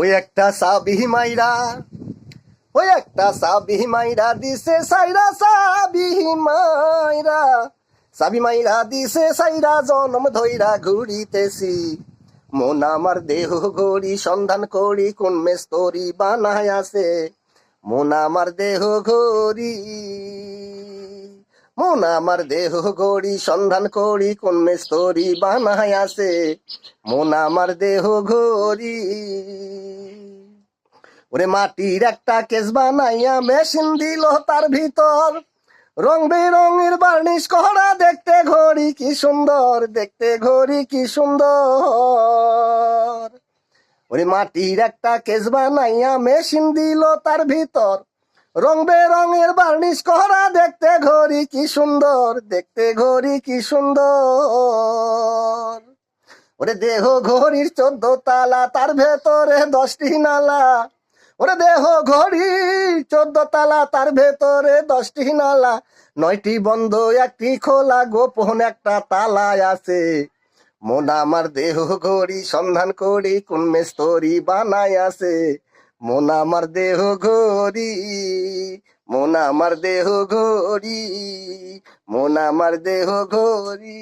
ওই একটা সাবিহি মাইরা, ওই একটা সাবিহি মাইরা দিছে সাইরা, সাবিহি মাইরা, সাবি মাইরা দিছে সাইরা, জনম ধইরা ঘুরিতেছি। মন আমার দেহ ঘড়ি সন্ধান করি, কোন মেস্তরি বানায় আছে। মন আমার দেহ ঘড়ি, মন আমার দেহ ঘড়ি সন্ধান করি, কোন মেস্তরি বানায় আছে। মন আমার দেহ ঘড়ি। ওরে মাটির একটা কেস বানাইয়া মেশিন দিল তার ভিতর, রং বেরঙের বার্নিশ করা, দেখতে ঘড়ি কি সুন্দর, দেখতে ঘড়ি কি সুন্দর। ওরে মাটির একটা কেস বানাইয়া মেশিন দিল তার ভিতর, রং বেরঙের বার্নিশ করা, দেখতে ঘড়ি কি সুন্দর, দেখতে ঘড়ি কি সুন্দর। ওরে দেহ ঘড়ির 14 তালা, তার ভেতরে 10টি নালা। ওরে দেহ ঘড়ির 14 তালা, তার ভেতরে 10টি নালা। 9টি বন্ধ 1টি খোলা, গোপন একটা তালায় আছে। মন আমার দেহ ঘড়ি সন্ধান করি, কোন মেস্তরি বানায় আছে। মন আমার দেহ ঘড়ি, মন আমার দেহ ঘড়ি, মন আমার দেহ ঘড়ি।